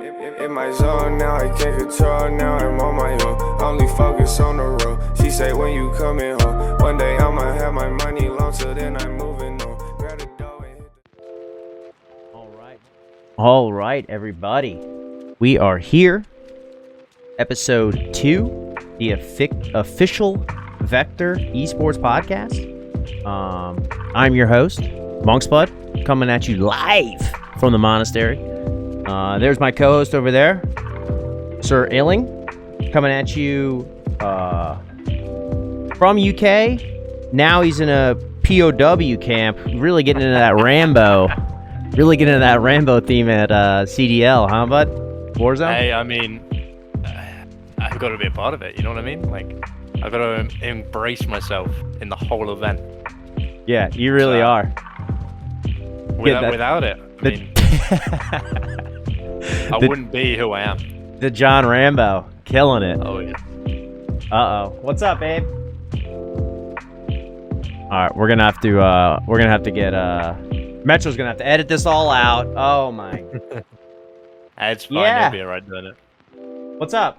In my zone now, I can't control. Now I'm on my own. Only focus on the road. She say when you coming home. One day I'ma have my money long, so then I'm moving on. Grab the dough and hit the... All right, everybody. We are here. Episode 2, the official Vektor Esports podcast. I'm your host, Monksblood, coming at you live from the monastery. There's my co-host over there, Sir Ailing, coming at you from UK. Now he's in a POW camp, really getting into that Rambo. Really getting into that Rambo theme at CDL, huh, bud? Warzone? Hey, I mean, I've got to be a part of it, you know what I mean? Like, I've got to embrace myself in the whole event. Yeah, you really are. Without it, I mean, I wouldn't be who I am. The John Rambo, killing it. Oh, yeah. Uh-oh. What's up, babe? Alright, we're gonna have to get, Metro's gonna have to edit this all out. Oh, my. It's fine, Yeah. You'll be alright doing it. What's up?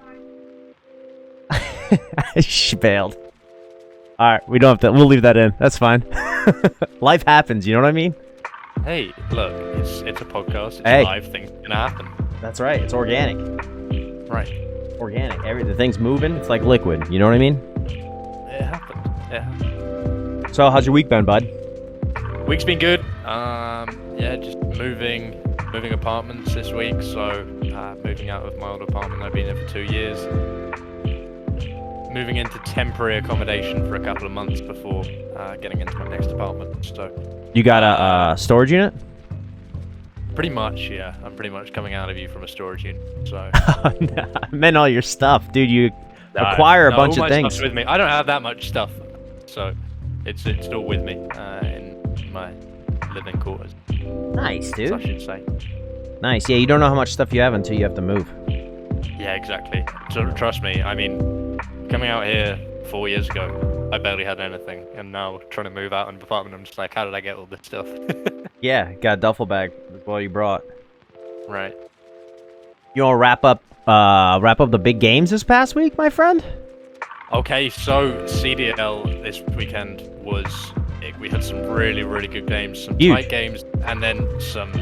She bailed. Alright, we'll leave that in. That's fine. Life happens, you know what I mean? Hey, look, it's a podcast. It's Hey. a live thing. It's gonna happen. That's right, it's organic. Right. Organic. The thing's moving, it's like liquid, you know what I mean? It happened. Yeah. So, how's your week been, bud? Week's been good. Yeah, just moving apartments this week. So, moving out of my old apartment. I've been in for 2 years. Moving into temporary accommodation for a couple of months before getting into my next apartment. So, You got a storage unit? pretty much, yeah. I'm pretty much coming out of you from a storage unit. So, I meant all your stuff, dude. You No, acquire a bunch all of my things. stuff's with me. I don't have that much stuff, so it's still with me in my living quarters. Nice, I dude. should say. Nice. Yeah, you don't know how much stuff you have until you have to move. Yeah, exactly. So trust me. I mean, coming out here 4 years ago, I barely had anything, and now trying to move out in an apartment, I'm just like, how did I get all this stuff? Yeah, got a duffel bag. That's all you brought. Right. You want to wrap up the big games this past week, my friend? Okay, so CDL this weekend was we had some really, really good games, some Huge. tight games, and then some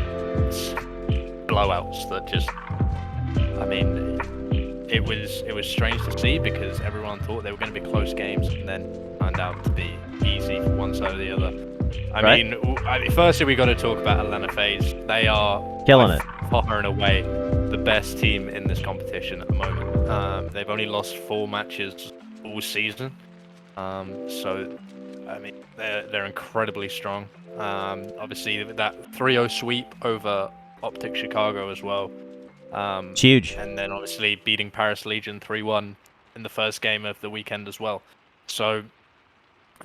blowouts that just, I mean, it was strange to see because everyone thought they were going to be close games and then turned out to be easy for one side or the other. Right. I mean, firstly we got to talk about Atlanta FaZe. They are Killing it. far and away the best team in this competition at the moment. They've only lost 4 matches all season, so I mean they're incredibly strong. Obviously that 3-0 sweep over Optic Chicago as well. It's huge. And then obviously beating Paris Legion 3-1 in the first game of the weekend as well. So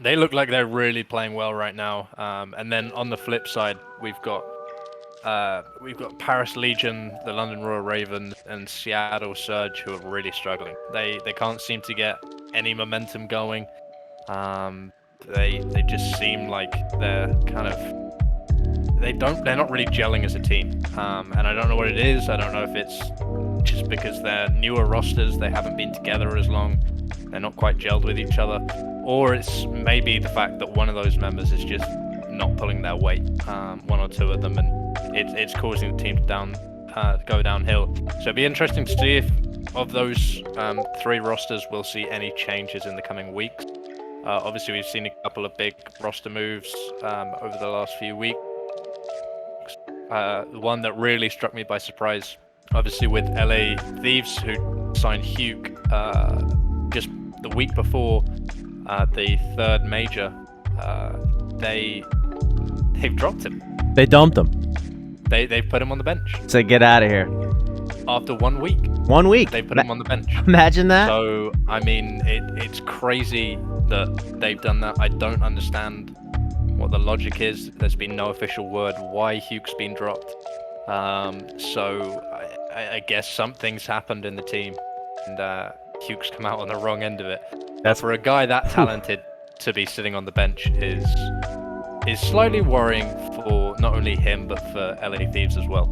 they look like they're really playing well right now. And then on the flip side, we've got Paris Legion, the London Royal Ravens, and Seattle Surge, who are really struggling. They can't seem to get any momentum going. They just seem like they're kind of they're not really gelling as a team. And I don't know what it is. I don't know if it's just because they're newer rosters, they haven't been together as long, they're not quite gelled with each other, or it's maybe the fact that one of those members is just not pulling their weight, one or two of them, and it's causing the team to go downhill. So it'd be interesting to see if of those 3 rosters we'll see any changes in the coming weeks. Obviously we've seen a couple of big roster moves over the last few weeks. The one that really struck me by surprise, obviously with LA Thieves, who signed Hugh just the week before the 3rd major. They've dropped him. They dumped him. They've put him on the bench So get out of here. after 1 week. 1 week. They put him on the bench. Imagine that. So I mean, it's crazy that they've done that. I don't understand what the logic is. There's been no official word why Hugh's been dropped. So I guess something's happened in the team, and Hugh's come out on the wrong end of it. That's for a guy that talented to be sitting on the bench is is slightly worrying for not only him but for LA Thieves as well.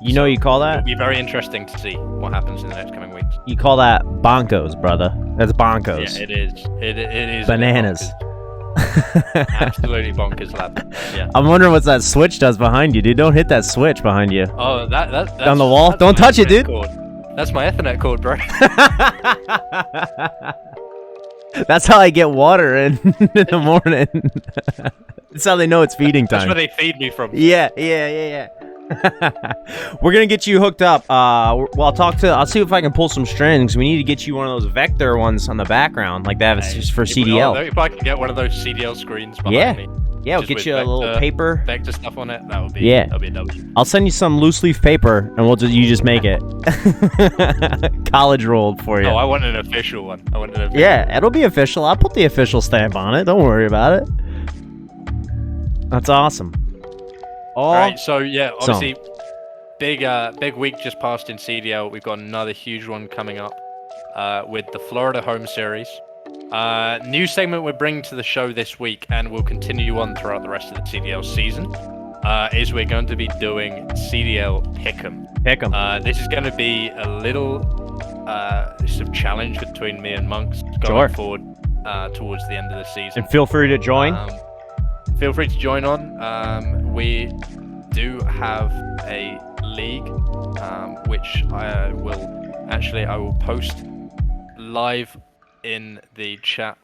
You know what you call that? It'll be very interesting to see what happens in the next coming weeks. You call that bonkos, brother. That's bonkos. Yeah, it is. It is Bananas. Absolutely bonkers, lad. Yeah. I'm wondering what that switch does behind you, dude. Don't hit that switch behind you. Oh, that's on the wall. Don't touch it, dude. Cord. That's my Ethernet cord, bro. That's how I get water in the morning. That's how they know it's feeding time. That's where they feed me from. Yeah. We're gonna get you hooked up. Well, I'll see if I can pull some strings. We need to get you one of those Vector ones on the background, like that. It's just for CDL. If I can get one of those CDL screens behind me. Yeah, we'll get you a little paper. Vector stuff on it. That would be. Yeah. That'll be a W. I'll send you some loose leaf paper, and you just make it. College rolled for you. Oh, I want an official one. Yeah, it'll be official. I'll put the official stamp on it. Don't worry about it. That's awesome. All right, so yeah, obviously, big week just passed in CDL. We've got another huge one coming up with the Florida Home Series. New segment we're bringing to the show this week, and we'll continue on throughout the rest of the CDL season. Is we're going to be doing CDL Pick'em. This is going to be a little sort of challenge between me and Monks going forward towards the end of the season. And feel free to join. Feel free to join on. We do have a league, which I will post live in the chat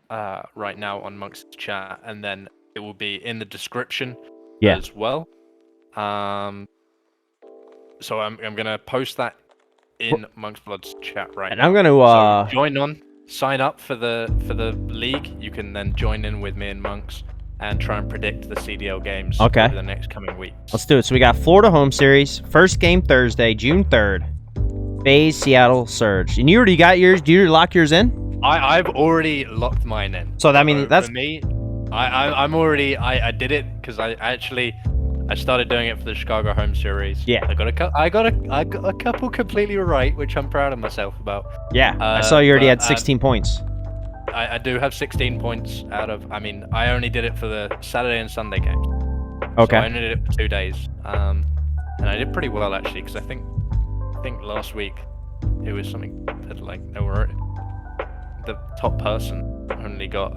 right now on Monk's chat, and then it will be in the description as well. So I'm gonna post that in Monk's Blood's chat right now. And I'm gonna so join on, sign up for the league. You can then join in with me and Monks and try and predict the CDL games over the next coming weeks. Let's do it. So we got Florida Home Series, first game Thursday, June 3rd. FaZe, Seattle, Surge. And you already got yours? Do you lock yours in? I've already locked mine in. So that means that's for me. I'm already. I did it because I started doing it for the Chicago Home Series. Yeah. I got a couple completely right, which I'm proud of myself about. Yeah. I saw you already had 16 points. I do have 16 points out of. I mean, I only did it for the Saturday and Sunday games. Okay. So I only did it for 2 days. And I did pretty well actually, because I think last week it was something that the top person only got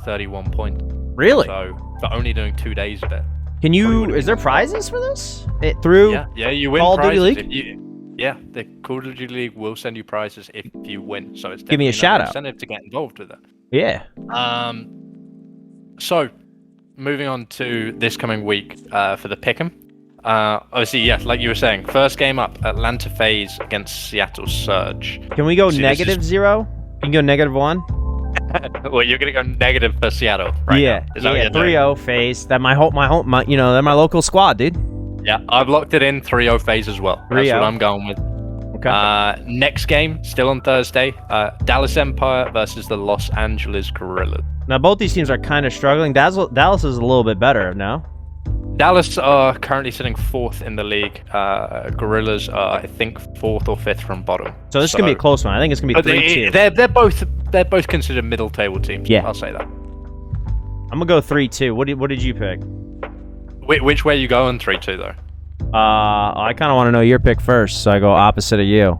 31 points. Really? So for only doing 2 days of it. Can you? Is there prizes for this? Through yeah, you win Call of prizes Duty if you. Yeah, the Call of Duty League will send you prizes if you win. So it's give me a shout out. Incentive to get involved with it. Yeah. So moving on to this coming week for the Pick'em. Obviously, yeah, like you were saying, first game up, Atlanta FaZe against Seattle Surge. Can we go -0? You can go -1. Well, you're gonna go negative for Seattle, right? Yeah, now. yeah, 3-0 FaZe. That my they're my local squad, dude. Yeah, I've locked it in 3-0 FaZe as well. That's what I'm going with. Okay. Next game, still on Thursday, Dallas Empire versus the Los Angeles Guerrillas. Now both these teams are kind of struggling. Dallas is a little bit better now. Dallas are currently sitting 4th in the league. Guerrillas are, I think, 4th or 5th from bottom. So this is gonna be a close one. I think it's gonna be 3-2. They're both considered middle table teams. Yeah, I'll say that. I'm gonna go 3-2. What did you pick? Which way you going 3-2 though? I kind of want to know your pick first, so I go opposite of you.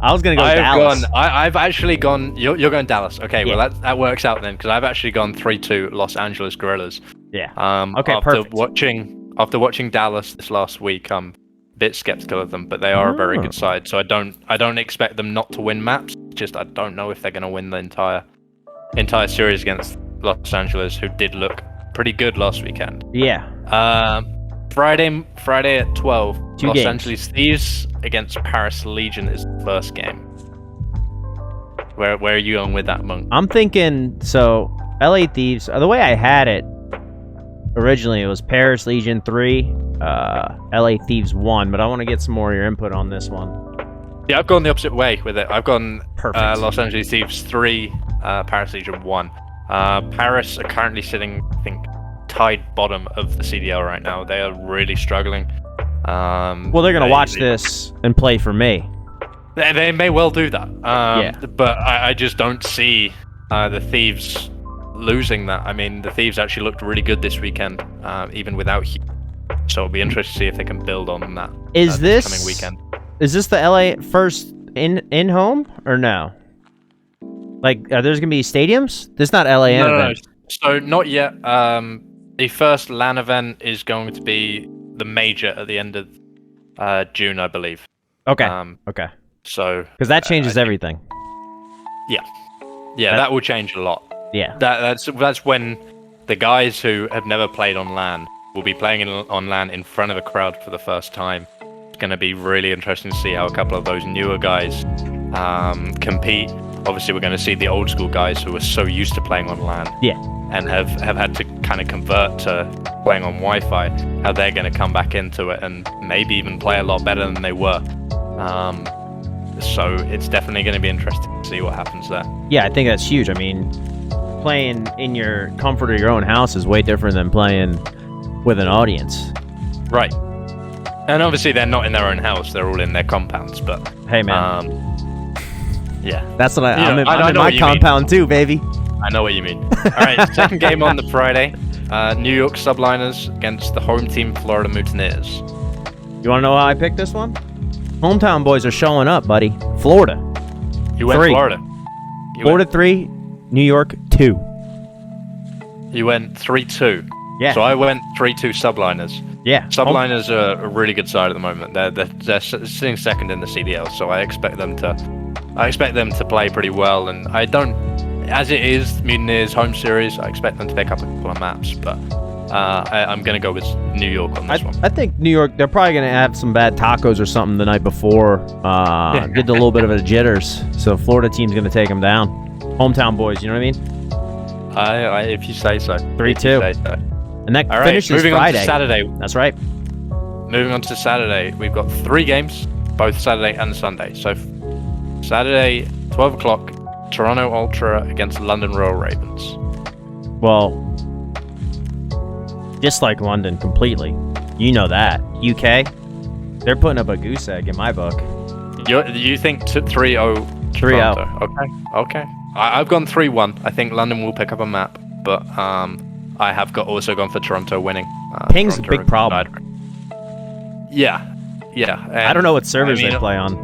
I was gonna go Dallas. I've actually gone. You're going Dallas. Okay, Yeah. well that works out then, because I've actually gone 3-2 Los Angeles Guerrillas. Yeah. Okay, after perfect. watching Dallas this last week, I'm a bit skeptical of them, but they are a very good side. So I don't expect them not to win maps. Just I don't know if they're gonna win the entire series against Los Angeles, who did look pretty good last weekend. Yeah. Friday at 12. Two Los games. Angeles Thieves against Paris Legion is the first game. Where are you going with that, Monk? I'm thinking so. LA Thieves. The way I had it originally, it was Paris Legion 3, LA Thieves 1. But I want to get some more of your input on this one. Yeah, I've gone the opposite way with it. I've gone Perfect. Los Angeles Thieves 3, Paris Legion 1. Paris are currently sitting, I think, tied bottom of the CDL right now. They are really struggling. Well, they're gonna watch this and play for me. They may well do that. Yeah. But I just don't see the Thieves losing that. I mean, the Thieves actually looked really good this weekend, even without Hugh. So it'll be interesting to see if they can build on that this coming weekend. Is this the LA first in home or no? Like, are there gonna be stadiums? There's not LA event. No. So not yet. The first LAN event is going to be the major at the end of June, I believe. Okay. Okay. So because that changes everything. Yeah, that will change a lot. Yeah. That's when the guys who have never played on LAN will be playing on LAN in front of a crowd for the first time. It's going to be really interesting to see how a couple of those newer guys compete. Obviously, we're going to see the old school guys who are so used to playing on LAN. Yeah. And have had to kind of convert to playing on Wi-Fi, how they're going to come back into it and maybe even play a lot better than they were. So it's definitely going to be interesting to see what happens there. Yeah, I think that's huge. I mean, playing in your comfort of your own house is way different than playing with an audience. Right. And obviously they're not in their own house, they're all in their compounds, but... Hey, man. Yeah. That's what I'm in my compound too, baby. I know what you mean. All right, second game on the Friday. New York Subliners against the home team Florida Mutineers. You want to know how I picked this one? Hometown boys are showing up, buddy. Florida. You went 3. Florida. Florida 3, New York 2. You went 3-2. Yeah. So I went 3-2 Subliners. Yeah. Subliners are a really good side at the moment. They're sitting second in the CDL, so I expect them to play pretty well. And I don't, as it is Mutineers home series, I expect them to pick up a couple of maps. But I'm gonna go with New York on this one. I think New York. They're probably gonna have some bad tacos or something the night before. Get a little bit of a jitters. So Florida team's gonna take them down. Hometown boys. You know what I mean? If you say so. 3-2. And that finishes moving Friday. On to Saturday. That's right. Moving on to Saturday, we've got 3 games, both Saturday and Sunday. So Saturday, 12 o'clock, Toronto Ultra against London Royal Ravens. Well, dislike London completely. You know that. UK, they're putting up a goose egg in my book. You think 3-0 3-0. Okay. I've gone 3-1. I think London will pick up a map, but I have also gone for Toronto winning. Ping's a big problem. Yeah. I don't know what servers they play on.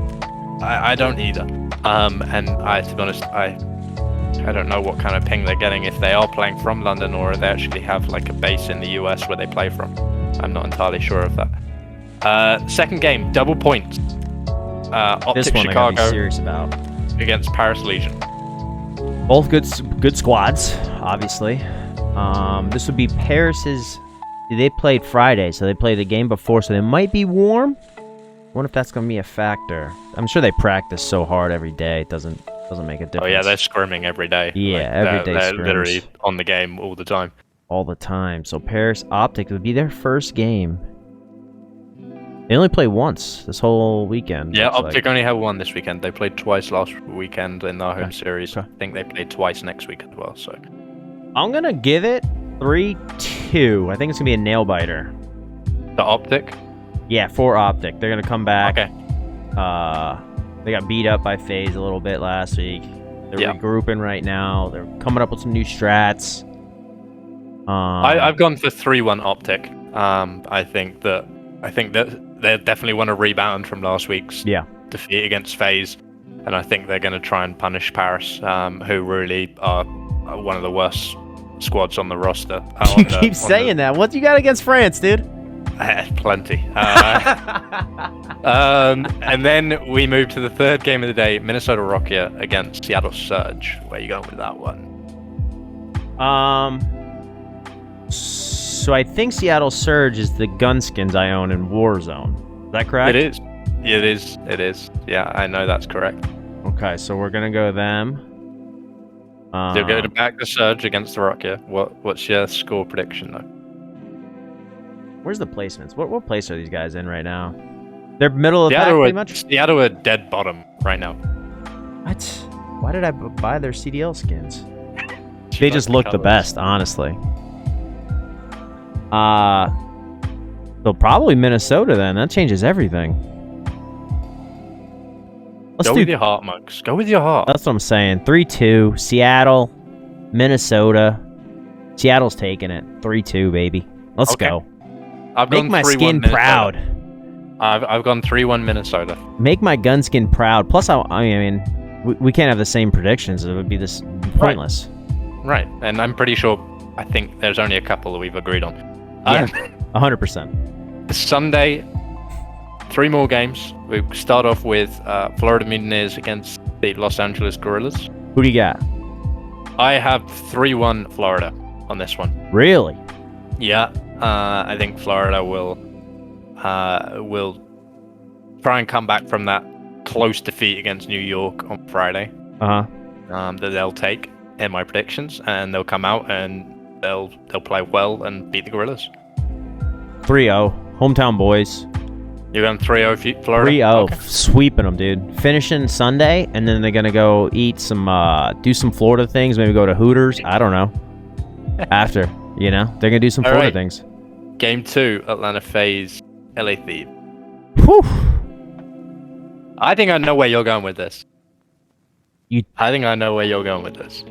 I don't either. And to be honest, I don't know what kind of ping they're getting, if they are playing from London or they actually have like a base in the US where they play from. I'm not entirely sure of that. Second game, double points. Optic This one Chicago I gotta be serious about. against Paris Legion. Both good squads, obviously. This would be Paris's. They played Friday, so they played the game before, so they might be warm. I wonder if that's gonna be a factor. I'm sure they practice so hard every day. It doesn't make a difference. Oh yeah, they're scrimming every day. Yeah, every day They're scrims. literally on the game all the time. All the time. So Paris Optic would be their first game. They only play once this whole weekend. Yeah, looks Optic like. only have one this weekend. They played twice last weekend in their home Okay. series. Okay. I think they played twice next week as well. So I'm gonna give it 3-2. I think it's gonna be a nail biter. the Optic. Yeah, for Optic. They're gonna come back. Okay. They got beat up by FaZe a little bit last week. They're regrouping right now. They're coming up with some new strats. I've gone for 3-1 Optic. I think that they definitely want to rebound from last week's defeat against FaZe, and I think they're going to try and punish Paris, who really are one of the worst squads on the roster. You keep saying that. What you got against France, dude? Plenty. And then we move to the third game of the day, Minnesota Rocket against Seattle Surge. Where are you going with that one? So I think Seattle Surge is the gunskins I own in Warzone. Is that correct? It is. Yeah, I know that's correct. Okay, so we're gonna go them. They'll go to back the Surge against the Rocket. What's your score prediction though? Where's the placements? What place are these guys in right now? They're middle of the pack, pretty much? Seattle are dead bottom right now. What? Why did I buy their CDL skins? They just look the best, honestly. So probably Minnesota then. That changes everything. Go with your heart, Monks. Go with your heart. That's what I'm saying. 3-2. Seattle. Minnesota. Seattle's taking it. 3-2, baby. Let's go. I've Make gone my 3-1 skin Minnesota. proud. I've gone 3-1 Minnesota. Make my gun skin proud. Plus, I mean, we can't have the same predictions. It would be this pointless. Right, and I'm pretty sure. I think there's only a couple that we've agreed on. Yeah, 100%. Sunday, 3 more games. We start off with Florida Mutineers against the Los Angeles Guerrillas. Who do you got? I have 3-1 Florida on this one. Really? Yeah, I think Florida will try and come back from that close defeat against New York on Friday. That they'll take in my predictions, and they'll come out and they'll play well and beat the Guerrillas. 3-0. Hometown boys. You're going 3-0 Florida? 3-0. Okay. Sweeping them, dude. Finishing Sunday, and then they're going to go eat some, do some Florida things, maybe go to Hooters. I don't know. After, they're going to do some Florida things. Game 2, Atlanta FaZe, LA Thieves. Whew. I think I know where you're going with this. I think I know where you're going with this.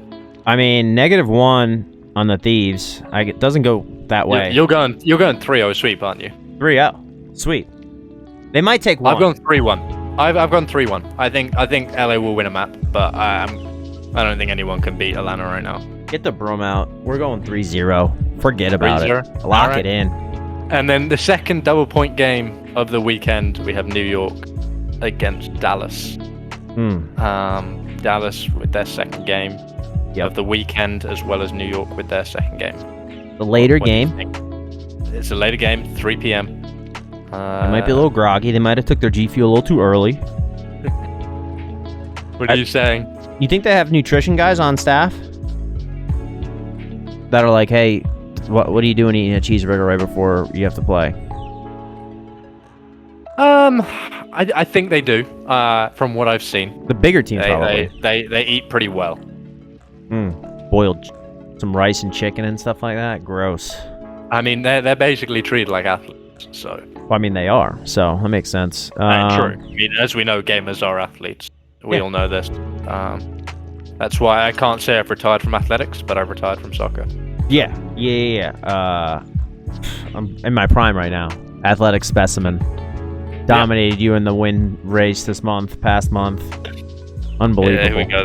I mean, -1 on the Thieves. It doesn't go that way. You're going 3-0 sweep, aren't you? 3-0. Sweet. They might take 1. I've gone 3-1. I've gone 3-1. I think LA will win a map, but I don't think anyone can beat Atlanta right now. Get the broom out. We're going 3-0. Forget about 3-0. it. Lock it in. And then the second double point game of the weekend, we have New York against Dallas. Dallas with their second game of the weekend, as well as New York with their second game. The later game. It's a later game, 3 p.m. They might be a little groggy. They might have took their G Fuel a little too early. What are you saying? You think they have nutrition guys on staff that are like, hey, what are you doing eating a cheeseburger right before you have to play? I think they do. From what I've seen, the bigger teams probably. They eat pretty well. Boiled some rice and chicken and stuff like that. Gross. I mean, they're basically treated like athletes. So. Well, I mean, they are. So that makes sense. True. I mean, as we know, gamers are athletes. We all know this. That's why I can't say I've retired from athletics, but I've retired from soccer. Yeah. I'm in my prime right now. Athletic specimen. Dominated you in the win race past month. Unbelievable. Yeah, there we go.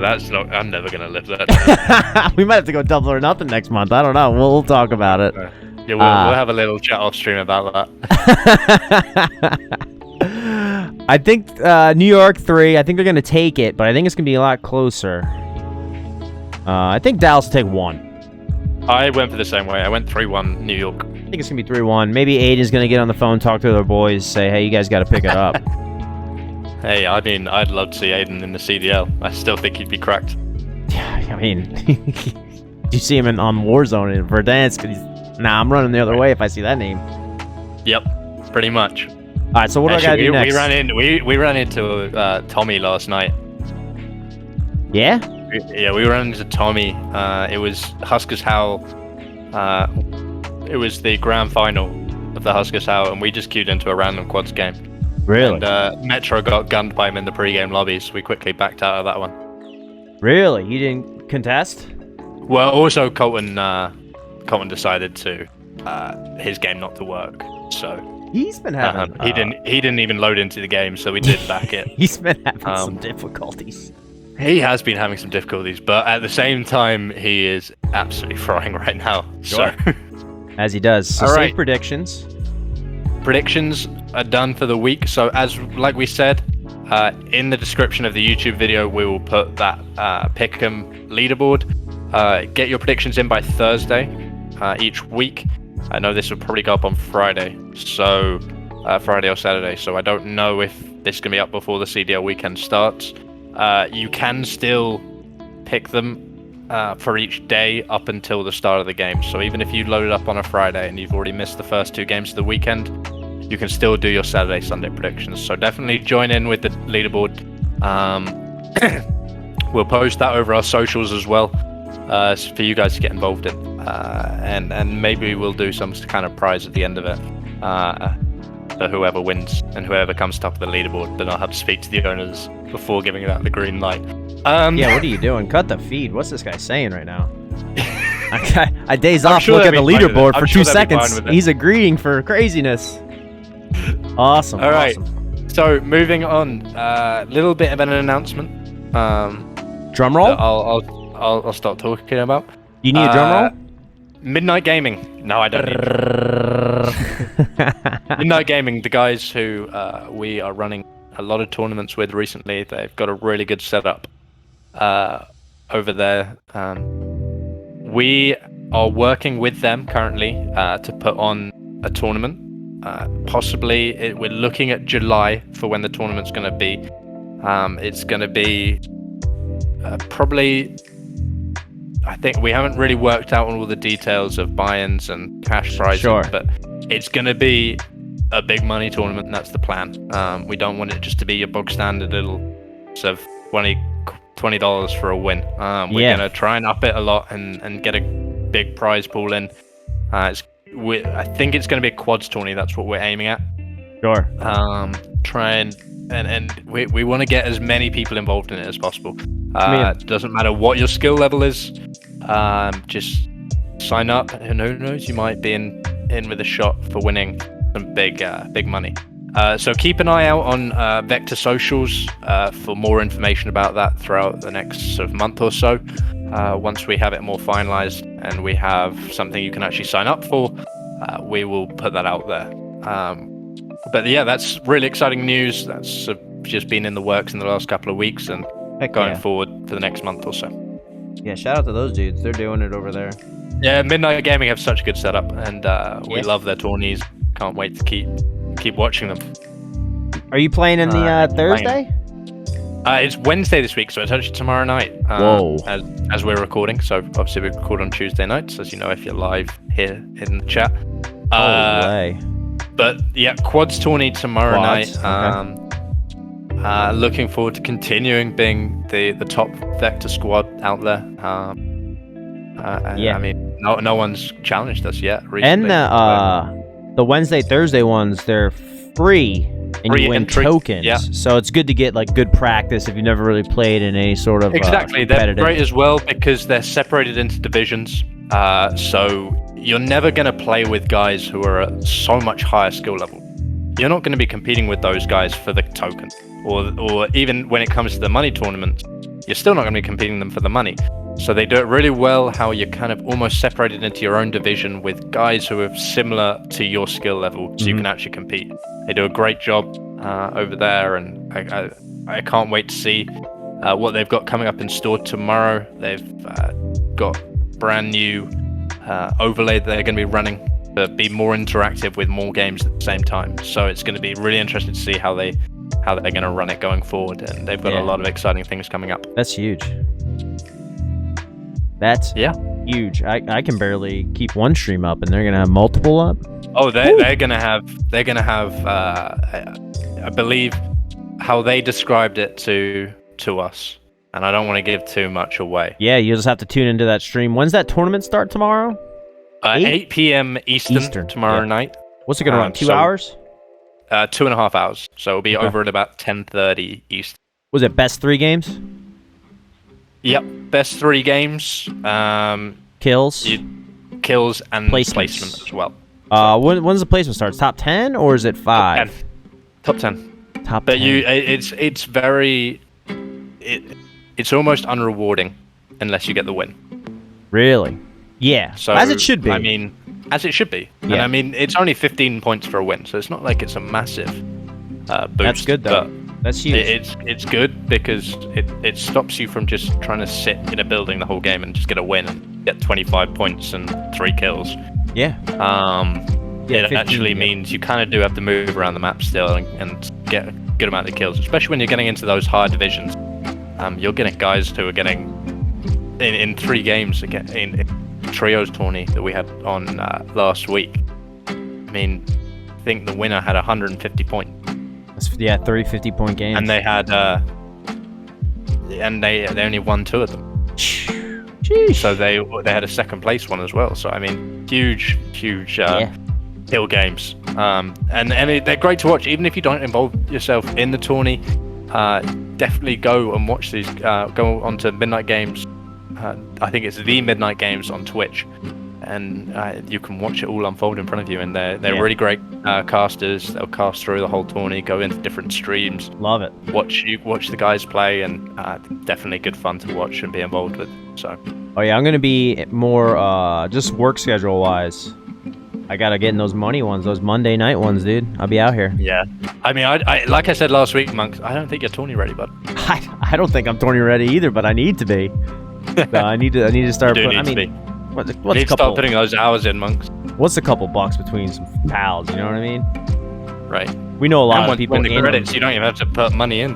I'm never gonna live that down. We might have to go double or nothing next month. I don't know. We'll talk about it. Yeah, we'll have a little chat off stream about that. I think New York 3. I think they're gonna take it, but I think it's gonna be a lot closer. I think Dallas will take 1. I went for the same way. I went 3-1 New York. I think it's going to be 3-1. Maybe Aiden's going to get on the phone, talk to their boys, say, hey, you guys got to pick it up. Hey, I mean, I'd love to see Aiden in the CDL. I still think he'd be cracked. Yeah, I mean, you see him on Warzone in Verdansk. I'm running the other way if I see that name. Yep, pretty much. All right, so what do I got to do next? We ran into Tommy last night. Yeah? Yeah, we ran into Tommy. It was Huskers Howl. It was the grand final of the Huskers Howl, and we just queued into a random quads game. Really? And Metro got gunned by him in the pre-game lobbies. We quickly backed out of that one. Really? You didn't contest? Well, also Colton decided to his game not to work, so he's been having. He didn't even load into the game, so we did back it. He's been having some difficulties. He has been having some difficulties, but at the same time, he is absolutely frying right now. Sure. So, as he does. So, all save right. Predictions. Predictions are done for the week. So, like we said, in the description of the YouTube video, we will put that Pick'em leaderboard. Get your predictions in by Thursday each week. I know this will probably go up on Friday, so Friday or Saturday. So I don't know if this is gonna be up before the CDL weekend starts. You can still pick them for each day up until the start of the game. So even if you load it up on a Friday and you've already missed the first 2 games of the weekend, you can still do your Saturday, Sunday predictions. So definitely join in with the leaderboard. We'll post that over our socials as well for you guys to get involved in. And maybe we'll do some kind of prize at the end of it for whoever wins and whoever comes top of the leaderboard. Then I'll have to speak to the owners before giving it out the green light. Yeah, what are you doing? Cut the feed. What's this guy saying right now? I days I'm off, sure look at the they'll be fine with it. leaderboard I'm for sure 2 they'll be fine seconds. with it. He's agreeing for craziness. Awesome. All right. Awesome. So moving on, little bit of an announcement. Drum roll? That I'll start talking about. You need a drum roll? Midnight Gaming. No, I don't need Midnight Gaming, the guys who we are running a lot of tournaments with recently. They've got a really good setup over there. We are working with them currently to put on a tournament. Possibly, we're looking at July for when the tournament's going to be. It's going to be probably... I think we haven't really worked out on all the details of buy-ins and cash prizing, but it's going to be a big money tournament, and that's the plan. We don't want it just to be your bog standard little sort of $20 for a win. We're going to try and up it a lot and get a big prize pool in. I think it's going to be a quads tourney. That's what we're aiming at. Sure. Try and we want to get as many people involved in it as possible. Doesn't matter what your skill level is. Just sign up, and who knows, you might be in with a shot for winning some big money. So keep an eye out on Vektor socials for more information about that throughout the next sort of month or so. Once we have it more finalized and we have something you can actually sign up for, we will put that out there. But yeah, that's really exciting news. That's just been in the works in the last couple of weeks and going forward for the next month or so. Yeah, shout out to those dudes. They're doing it over there. Yeah, Midnight Gaming have such a good setup, and we love their tourneys. Can't wait to keep watching them. Are you playing in the Thursday? It's Wednesday this week, so it's actually tomorrow night. Whoa. As we're recording, so obviously we record on Tuesday nights, as you know, if you're live here in the chat. But yeah, quads tourney tomorrow night. Okay. Looking forward to continuing being the top Vektor squad out there. I mean, no one's challenged us yet recently. And the Wednesday, Thursday ones, they're free, and you win tokens. Yeah. So it's good to get like good practice if you've never really played in any sort of exactly. They're great as well because they're separated into divisions. So you're never going to play with guys who are at so much higher skill level. You're not going to be competing with those guys for the token, or even when it comes to the money tournaments, you're still not going to be competing them for the money. So they do it really well, how you're kind of almost separated into your own division with guys who are similar to your skill level, so you can actually compete. They do a great job over there, and I can't wait to see what they've got coming up in store tomorrow. They've got brand new overlay that they're going to be running to be more interactive with more games at the same time. So it's going to be really interesting to see how they're going to run it going forward, and they've got a lot of exciting things coming up. That's huge. That's huge. I can barely keep one stream up, and they're gonna have multiple up. Oh, they're gonna have I believe how they described it to us, and I don't want to give too much away. Yeah, you just have to tune into that stream. When's that tournament start tomorrow? 8 p.m. Eastern tomorrow night. What's it gonna run? 2 hours? 2.5 hours. So it'll be over at about 10:30 Eastern. Was it best 3 games? Yep, best 3 games. Kills and placement as well. When's the placement starts? Top 10 or is it 5? Top 10. Top 10. But it's very it's almost unrewarding unless you get the win. Really? Yeah. So as it should be. I mean, as it should be. Yeah. And I mean, it's only 15 points for a win, so it's not like it's a massive boost. That's good though. That's huge. It's good because it stops you from just trying to sit in a building the whole game and just get a win and get 25 points and 3 kills. Yeah. It actually means you kind of do have to move around the map still and get a good amount of kills, especially when you're getting into those higher divisions. You're getting guys who are getting in 3 games again in trios tourney that we had on last week. I mean, I think the winner had 150 points. 50 point games. And they had and they only won 2 of them. Sheesh. So they had a second place one as well. So I mean, huge hill games. And they're great to watch, even if you don't involve yourself in the tourney. Definitely go and watch these. Go onto Midnight Games I think it's the Midnight Games on Twitch, and you can watch it all unfold in front of you. And they're really great casters. They'll cast through the whole tourney, go into different streams. Love it. Watch the guys play, and definitely good fun to watch and be involved with. So. Oh yeah, I'm gonna be more just work schedule wise. I gotta get in those money ones, those Monday night ones, dude. I'll be out here. Yeah. I mean, I like I said last week, Monks, I don't think you're tourney ready, bud. I don't think I'm tourney ready either, but I need to be. I need to start. You do need to be. What's You need to start putting those hours in, Monks. What's a couple bucks between some pals? You know what I mean? Right. We know a lot And of people when the in. credits, you don't even have to put money in.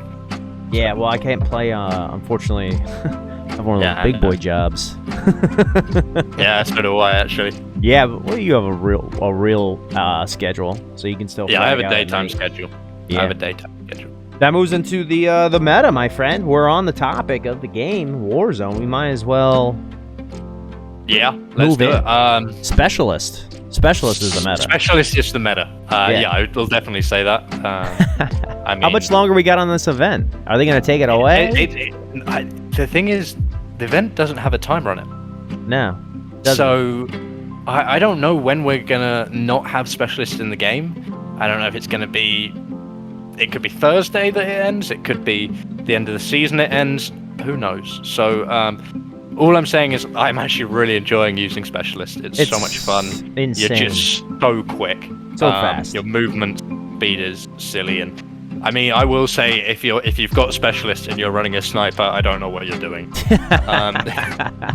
Yeah, well, I can't play. Unfortunately, I have one of those big boy jobs. Yeah, so do I actually. Yeah, but well, you have a real schedule, so you can still. Yeah, I have a flag out at daytime night. schedule. Yeah. I have a daytime schedule. That moves into the meta, my friend. We're on the topic of the game, Warzone. We might as well Yeah, let's move do in. it. Specialist is the meta. Specialist is the meta. Yeah, I will definitely say that. I mean, How much longer we got on this event? Are they going to take it away? The thing is, the event doesn't have a timer on it. No. So, I don't know when we're gonna not have specialists in the game. I don't know if it's gonna be. It could be Thursday that it ends. It could be the end of the season it ends. Who knows? So, all I'm saying is I'm actually really enjoying using specialists. It's so much fun. Insane. You're just so quick. So fast. Your movement speed is silly, and I mean, I will say if you've got specialists and you're running a sniper, I don't know what you're doing.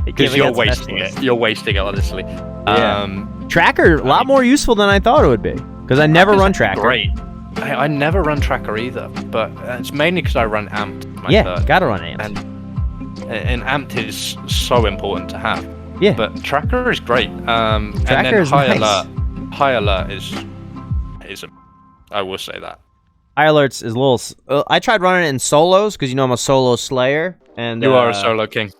Because you're wasting it. You're wasting it, honestly. Yeah. Tracker, a lot more useful than I thought it would be. Because I never run Tracker. Great. I never run Tracker either, but it's mainly because I run Amped. Gotta run Amped. And Amped is so important to have. Yeah. But Tracker is great. And Tracker then is nice. High Alert is I will say that. High Alerts is a little... I tried running it in solos, because you know I'm a solo slayer. And You are a solo king.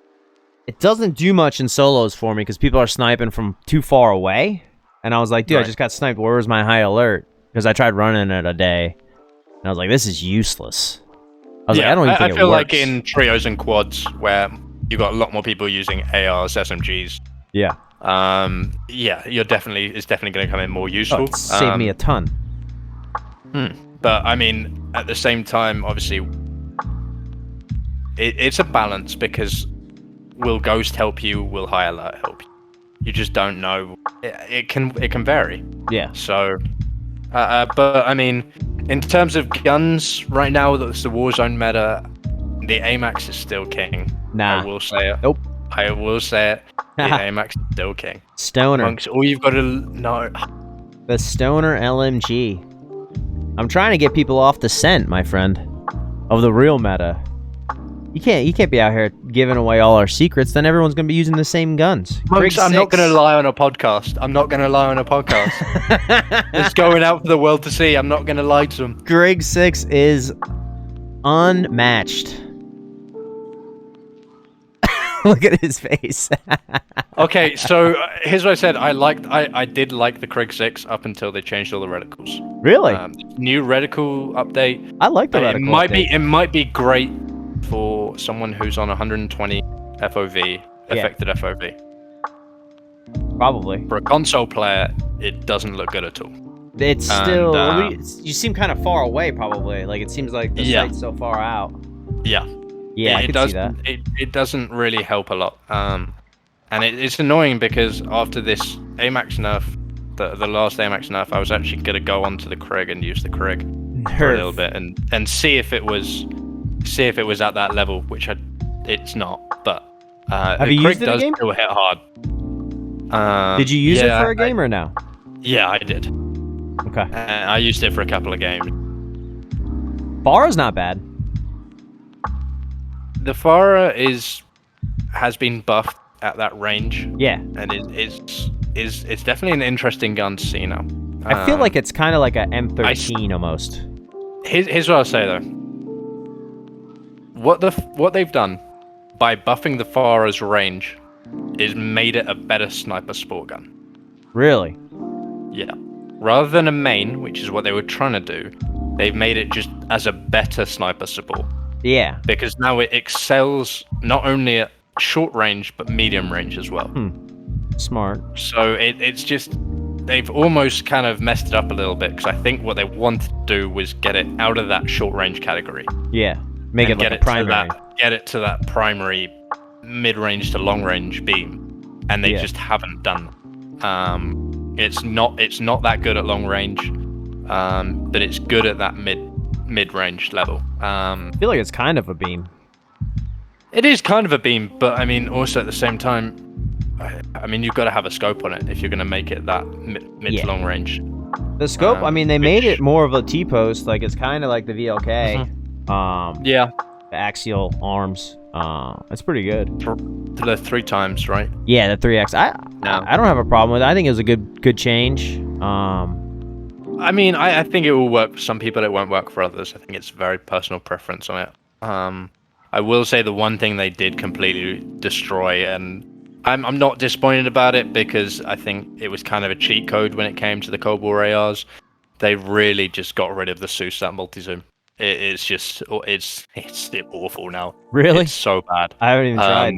It doesn't do much in solos for me, because people are sniping from too far away. And I was like, dude, I Right. just got sniped. Where was my High Alert? Because I tried running it a day. And I was like, this is useless. I was like, I don't even think it I feel works. like in trios and quads, where you got a lot more people using ARs, SMGs. Yeah. Yeah, it's definitely going to come in more Oh, useful. it saved me a ton. But I mean, at the same time, obviously, it's a balance because will Ghost help you? Will High Alert help you? You just don't know. It can vary. Yeah. So, but I mean, in terms of guns, right now that's the Warzone meta. The AMAX is still king. Nah. I will say it. Nope. I will say it. The AMAX is still king. Stoner. Monks, all you've got to know. The Stoner LMG. I'm trying to get people off the scent, my friend, of the real meta. You can't be out here giving away all our secrets. Then everyone's gonna be using the same guns. Monks, I'm not going to lie on a podcast. It's going out for the world to see. I'm not going to lie to them. Greg 6 is unmatched. Look at his face. Okay, so here's what I said. I did like the Krig 6 up until they changed all the reticles. Really? New reticle update. I like the reticle. It might be great for someone who's on 120 FOV, affected FOV. Probably. For a console player, it doesn't look good at all. It's still... you seem kind of far away, probably. Like, it seems like the site's so far out. Yeah. Yeah, I can see that. It doesn't really help a lot. And it's annoying because after this AMAX nerf, the last AMAX nerf, I was actually going to go onto the Krig and use the Krig for a little bit and see if it was at that level, which it's not. But have you used it in a game? Still hit hard. Did you use it for a game or no? Yeah, I did. Okay. I used it for a couple of games. Farah's not bad. The Farah has been buffed at that range. Yeah. And it's definitely an interesting gun to see now. I feel like it's kind of like a M13 almost. Here's what I'll say though. What they've done by buffing the Farah's range is made it a better sniper sport gun. Really? Yeah. Rather than a main, which is what they were trying to do, they've made it just as a better sniper support. Yeah. Because now it excels not only at short range but medium range as well. Smart. So it's just they've almost kind of messed it up a little bit, because I think what they wanted to do was get it out of that short range category. Yeah, make it like a primary. Get it to that primary mid range to long range beam, and they just haven't done that. It's not that good at long range, but it's good at that mid range level. I feel like it's kind of a beam. It is kind of a beam, but I mean, also at the same time, I mean, you've got to have a scope on it if you're going to make it that mid to long range. The scope, I mean, they made it more of a T-post, like it's kind of like the VLK. Yeah. The axial arms. It's pretty good. The 3 times, right? Yeah, the 3X. I don't have a problem with it. I think it was a good change. I mean, I think it will work for some people. It won't work for others. I think it's very personal preference on it. I will say the one thing they did completely destroy, and I'm not disappointed about it, because I think it was kind of a cheat code when it came to the Cold War ARs. They really just got rid of the SUSAT multi-zoom. It's just it's awful now. Really? It's so bad. I haven't even tried.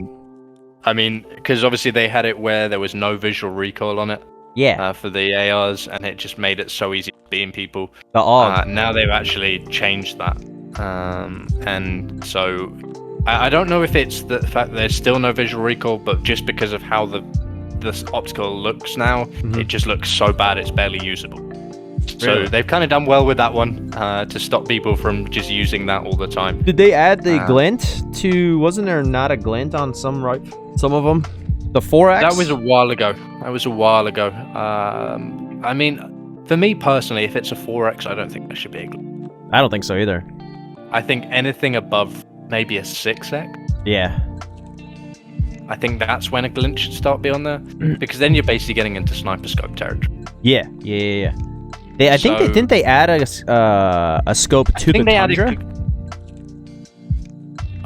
I mean, because obviously they had it where there was no visual recoil on it. Yeah. For the ARs, and it just made it so easy to beam people. The AUG. Now they've actually changed that. And so I don't know if it's the fact that there's still no visual recoil, but just because of how the optical looks now, it just looks so bad it's barely usable. So they've kind of done well with that one, to stop people from just using that all the time. Did they add the glint to? Wasn't there not a glint on some of them? The 4X? That was a while ago. I mean, for me personally, if it's a 4X, I don't think there should be a glint. I don't think so either. I think anything above maybe a 6X. Yeah. I think that's when a glint should start being on there, because then you're basically getting into sniper scope territory. Yeah. I think didn't they add a scope to the Tundra?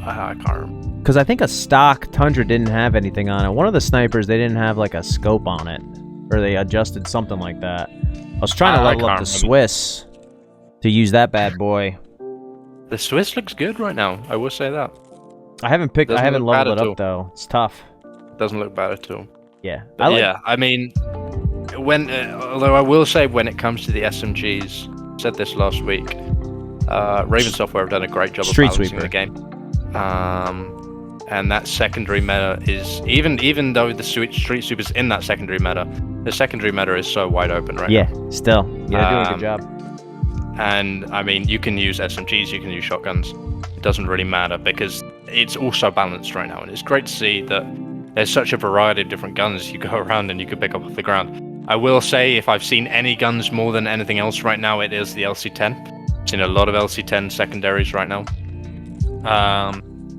I can't remember. Because I think a stock Tundra didn't have anything on it. One of the snipers, they didn't have like a scope on it, or they adjusted something like that. I was trying to level up the Swiss to use that bad boy. The Swiss looks good right now. I will say that. I haven't leveled it up though. It's tough. Doesn't look bad at all. Yeah. I mean, although I will say, when it comes to the SMGs, I said this last week, Raven Software have done a great job of balancing the game. And that secondary meta is, even though the Street Super's in that secondary meta, the secondary meta is so wide open right now. Yeah, still. Yeah, doing a good job. And I mean, you can use SMGs, you can use shotguns. It doesn't really matter, because it's also balanced right now. And it's great to see that there's such a variety of different guns you go around and you can pick up off the ground. I will say, if I've seen any guns more than anything else right now, it is the LC-10. I've seen a lot of LC-10 secondaries right now.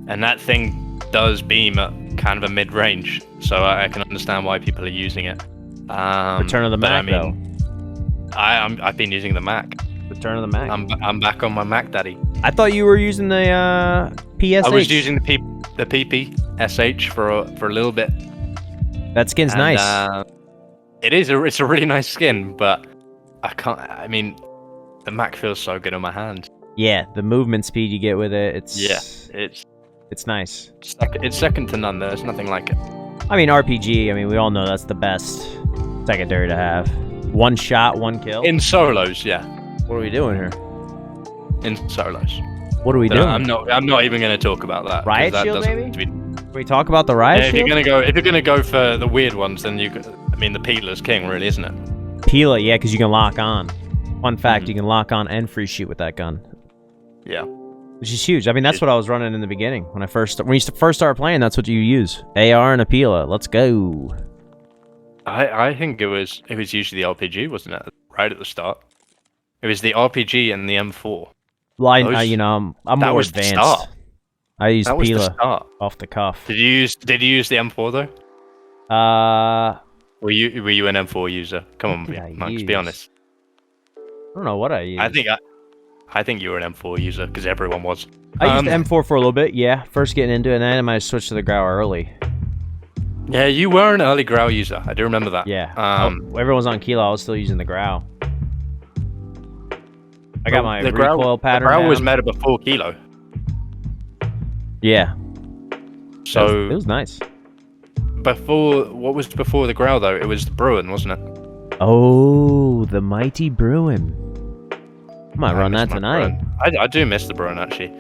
And that thing does beam at kind of a mid-range, so I can understand why people are using it. Return of the Mac, though. I've been using the Mac. Return of the Mac. I'm back on my Mac, Daddy. I thought you were using the PSH. I was using the PPSH for a little bit. That skin's nice. It's a really nice skin, but I mean, the Mac feels so good in my hand. Yeah, the movement speed you get with it, it's nice. It's second to none. There's nothing like it. I mean, RPG, I mean, we all know that's the best secondary to have. One shot, one kill. In solos, yeah. What are we doing here? In solos. What are we doing? I'm not even going to talk about that. Riot Shield, maybe? Can we talk about the Riot Shield? If you're gonna go for the weird ones, then the Peeler's king, really, isn't it? Peeler, yeah, because you can lock on. Fun fact, you can lock on and free shoot with that gun. Yeah. Which is huge. I mean, that's what I was running in the beginning. When you first started playing, that's what you use. AR and a Peeler. Let's go. I think it was usually the RPG, wasn't it? Right at the start. It was the RPG and the M4. Well, I'm more advanced. I used Peeler off the cuff. Did you use the M4 though? Were you an M4 user? Come on, Monks, be honest. I don't know what I used. I think you were an M4 user, because everyone was. I used M4 for a little bit, yeah. First getting into it, and then I might switch to the Grau early. Yeah, you were an early Grau user. I do remember that. Yeah. Everyone was on Kilo. I was still using the Grau. I got my recoil pattern. The Grau was meta before Kilo. Yeah. So it was nice. What was before the Grau though? It was the Bruin, wasn't it? Oh, the mighty Bruin. I might run miss that my tonight. Bruin. I do miss the Bruin actually.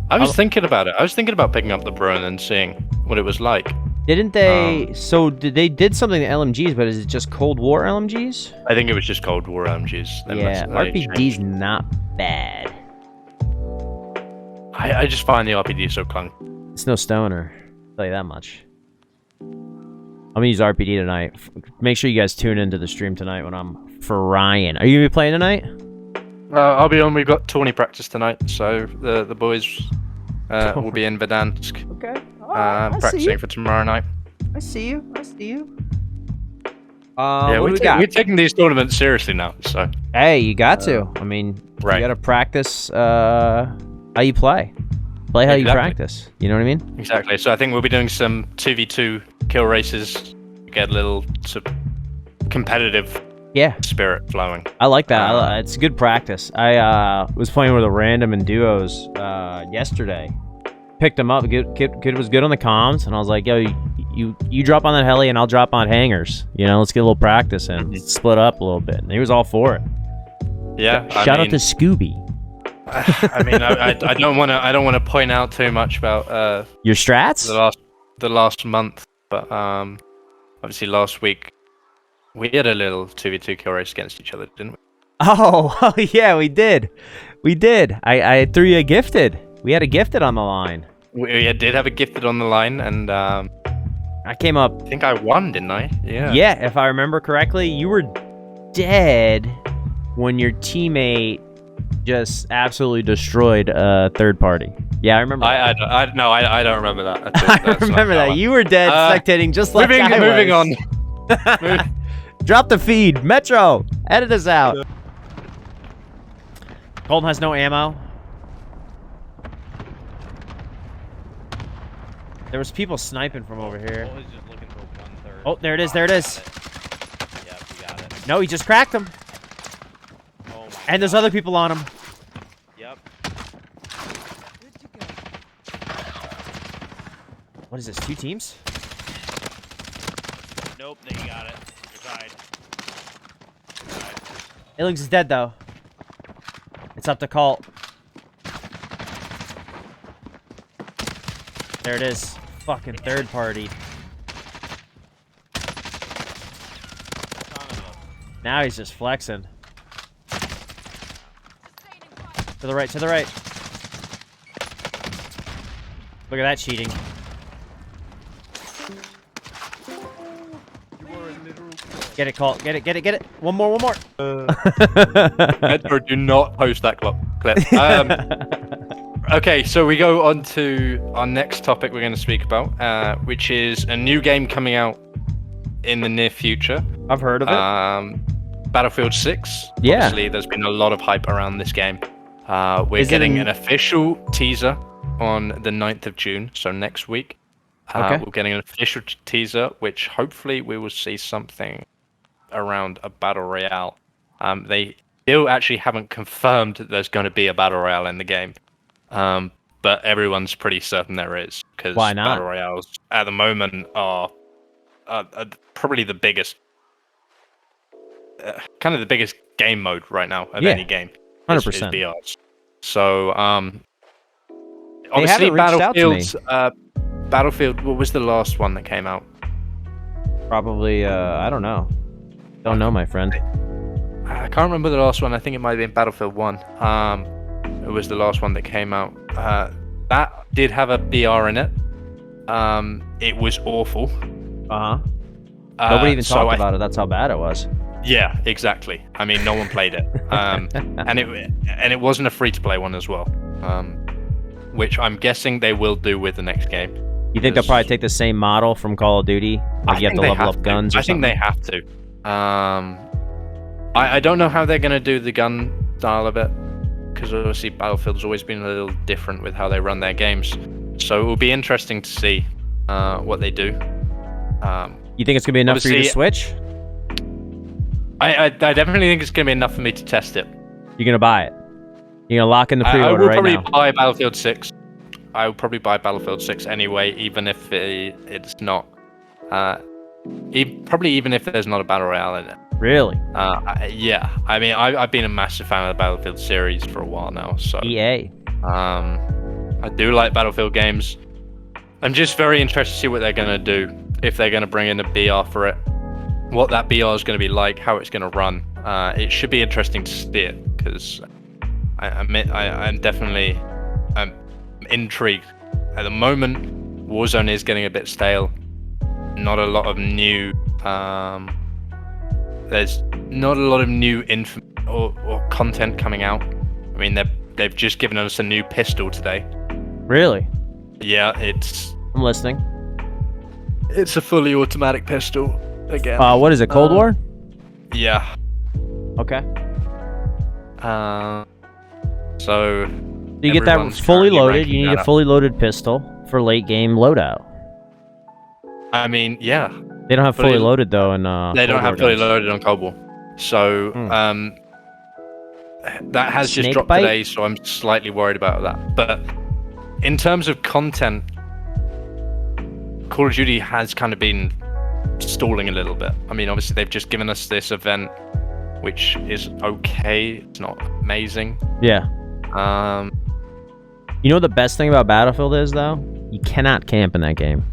I was thinking about it. I was thinking about picking up the Bruin and seeing what it was like. Didn't they? So they did something to LMGs, but is it just Cold War LMGs? I think it was just Cold War LMGs. Yeah, RPD's not bad. I just find the RPD so clunky. It's no stoner. I'll tell you that much. I'm gonna use RPD tonight. Make sure you guys tune into the stream tonight when I'm frying. Are you gonna be playing tonight? I'll be on. We've got tourney practice tonight, so the boys will be in Verdansk. Okay. Practicing for tomorrow night. I see you. Yeah, we're taking these tournaments seriously now. So hey, you got to. I mean, right. You got to practice how you play. Play how you practice. You know what I mean? Exactly. So I think we'll be doing some 2v2 kill races, get a little sort of competitive spirit flowing. I like that. It's good practice. I was playing with a random in duos yesterday. Picked him up. Kid was good on the comms, and I was like, "Yo, you drop on that heli, and I'll drop on hangers. You know, let's get a little practice and split up a little bit." And he was all for it. Yeah. Shout out to Scooby. I mean, I don't want to point out too much about your strats. The last month, but obviously last week we had a little 2v2 kill race against each other, didn't we? Oh yeah, we did. I threw you a gifted. We had a gifted on the line. We did have a gifted on the line, and I came up. I think I won, didn't I? Yeah. Yeah, if I remember correctly, you were dead when your teammate just absolutely destroyed a third party. Yeah, I remember. I don't remember that. I remember that. You were dead spectating just like I was. Moving on. Drop the feed. Metro, edit us out. Colton has no ammo. There was people sniping from over here. Oh, there it is. There it is. Yeah, we got it. No, he just cracked him. Oh my and there's other people on him. Yep. What is this? 2 teams? Nope, they got it. You're tied. Illings is dead though. It's up to Colt. There it is. Fucking third party. Now he's just flexing. To the right, to the right. Look at that cheating. Get it, Colt. Get it. One more. Metro, do not post that clip. Okay, so we go on to our next topic we're going to speak about, which is a new game coming out in the near future. I've heard of it. Battlefield 6. Yeah. Obviously, there's been a lot of hype around this game. We're getting an official teaser on the 9th of June, so next week. Okay. We're getting an official teaser, which hopefully we will see something around a battle royale. They still actually haven't confirmed that there's going to be a battle royale in the game. But everyone's pretty certain there is, because battle royales at the moment are probably the biggest, kind of the biggest game mode right now of any game. 100%. Is BRs. So obviously Battlefield. What was the last one that came out? Probably I don't know. Don't know, my friend. I can't remember the last one. I think it might have been Battlefield 1. It was the last one that came out. That did have a BR in it. It was awful. Nobody even talked about it. That's how bad it was. Yeah, exactly. I mean, no one played it. And it wasn't a free-to-play one as well. Which I'm guessing they will do with the next game. You think they'll probably take the same model from Call of Duty? Like you have to level up guns or something? I think they have to. I don't know how they're going to do the gun style of it, because obviously Battlefield's always been a little different with how they run their games. So it will be interesting to see what they do. You think it's going to be enough for you to switch? I definitely think it's going to be enough for me to test it. You're going to buy it? You're going to lock in the pre-order right now? I will probably buy Battlefield 6. I would probably buy Battlefield 6 anyway, even if it's not. Probably even if there's not a battle royale in it. Really? Yeah. I mean, I've been a massive fan of the Battlefield series for a while now. So EA. I do like Battlefield games. I'm just very interested to see what they're gonna do. If they're gonna bring in a BR for it, what that BR is gonna be like, how it's gonna run. It should be interesting to see it because I'm definitely intrigued. At the moment, Warzone is getting a bit stale. Not a lot of new. There's not a lot of new info or content coming out. I mean, they've just given us a new pistol today. Really? Yeah, I'm listening. It's a fully automatic pistol again. What is it? Cold War? Yeah. Okay. So. You get that everyone's fully currently loaded. ranking You need that a up. fully loaded pistol for late game loadout. I mean, yeah. They don't have fully Fully- loaded though in They don't Cold War have fully games. loaded on Cold War. So, that has just dropped Snakebite? today, so I'm slightly worried about that. But in terms of content, Call of Duty has kind of been stalling a little bit. I mean, obviously they've just given us this event, which is okay. It's not amazing. Yeah. You know what the best thing about Battlefield is though? You cannot camp in that game.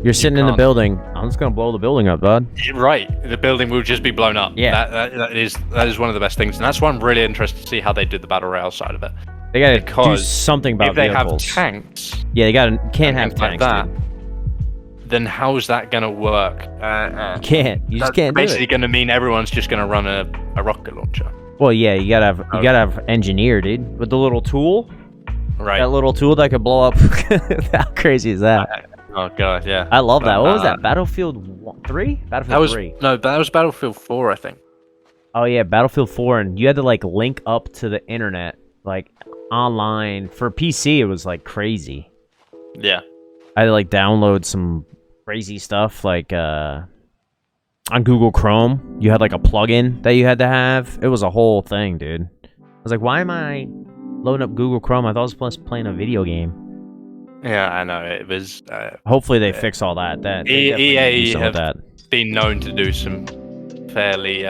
You're sitting in the can't. building. I'm just gonna blow the building up, bud. Right, the building will just be blown up. Yeah. That is one of the best things, and that's why I'm really interested to see how they do the battle royale side of it. They gotta do Because something about if they vehicles. have tanks, Yeah, they can't have things like tanks. that, dude. then how's that gonna work? You can't. You just That's can't do basically it. gonna mean everyone's just gonna run a rocket launcher. Well, yeah, you gotta have engineer, dude, with the little tool. Right. That little tool that could blow up. How crazy is that? Oh god, yeah. I love that. What was Uh, that? Battlefield 3? Battlefield That was 3. no, that was Battlefield 4, I think. Oh yeah, Battlefield 4, and you had to like link up to the internet, like online. For PC, it was like crazy. Yeah. I had to like download some crazy stuff, like on Google Chrome. You had like a plugin that you had to have. It was a whole thing, dude. I was like, why am I loading up Google Chrome? I thought I was playing a video game. Yeah, I know. It was Hopefully they fix all that. That they definitely need to do EA something with have been known to do some fairly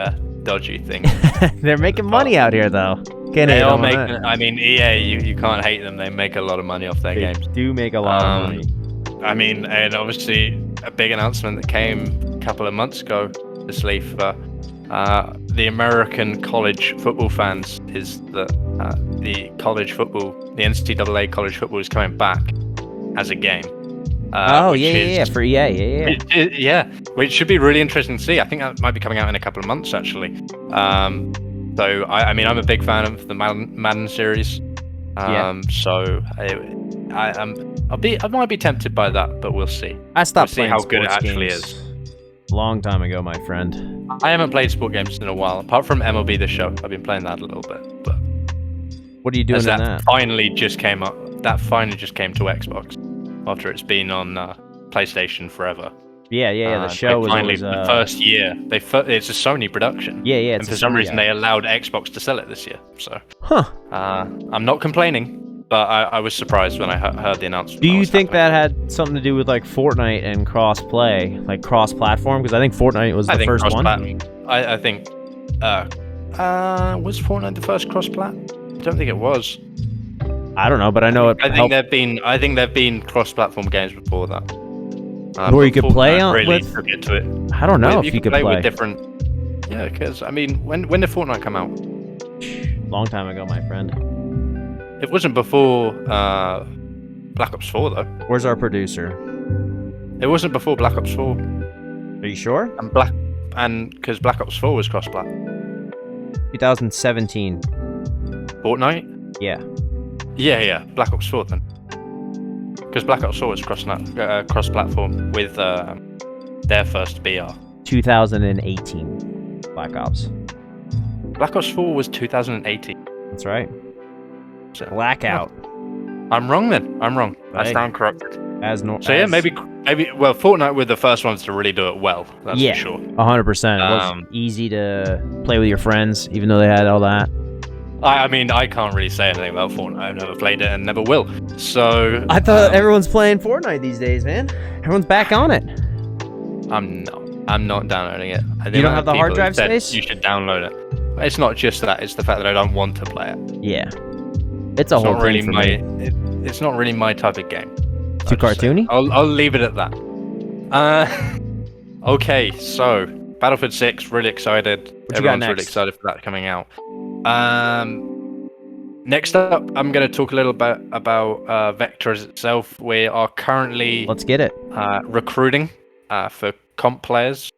dodgy things. that. They're making money out here, though. Can't They hate are them on making. that. I mean, EA, you can't hate them. They make a lot of money off their They games. do make a lot of money. I mean, and obviously a big announcement that came a couple of months ago, obviously for the American college football fans, is that the college football, the NCAA college football, is coming back as a game. Which is- for EA, yeah. Yeah, which should be really interesting to see. I think that might be coming out in a couple of months, actually. So I mean, I'm a big fan of the Madden series. So I might be tempted by that, but we'll see. I stopped see playing how good it sports actually games is. long time ago, my friend. I haven't played sport games in a while, apart from MLB The Show. I've been playing that a little bit, but What are you doing as in that that? finally just came up, that finally just came to Xbox after it's been on PlayStation forever. Yeah. The They show was finally, always the first year. It's a Sony production. yeah. And It's for a some Sony reason, guy. they allowed Xbox to sell it this year. So Huh? I'm not complaining, but I was surprised when I heard the announcement. Do you was think happening. that had something to do with like Fortnite and cross-play, like cross-platform? Because I think Fortnite was the first one. cross-plat- I think. Was Fortnite the first cross-plat? I don't think it was. I don't know, but I know it I think helped. there've been cross-platform games before that. Where you but could play Fortnite on really with- took it to it. I don't know Well, if you could play. with different. Yeah, because I mean, when did Fortnite come out? Long time ago, my friend. It wasn't before Black Ops 4 though. Where's our producer? It wasn't before Black Ops 4, Are you sure? and because Black Ops 4 was cross-plat. 2017. Fortnite. Yeah. Yeah, Black Ops 4 then. Because Black Ops 4 was cross-platform with their first BR. 2018. Black Ops. Black Ops 4 was 2018. That's right. So, Blackout. I'm wrong then. I'm wrong. I Right. stand corrected. As no. So yeah, maybe. Well, Fortnite were the first ones to really do it well. That's Yeah. for sure. 100%. It was easy to play with your friends, even though they had all that. I mean, I can't really say anything about Fortnite. I've never played it and never will. So I thought everyone's playing Fortnite these days, man. Everyone's back on it. I'm not downloading it. You don't have the hard drive space? You should download it. It's not just that; it's the fact that I don't want to play it. Yeah, it's a whole not really thing for my. me. It's not really my type of game. Too cartoony? I'll leave it at that. Okay, so Battlefield 6, really excited. What you got Everyone's next? really excited for that coming out. Next up, I'm going to talk a little bit about Vectors itself. We are currently Let's get it. recruiting for comp players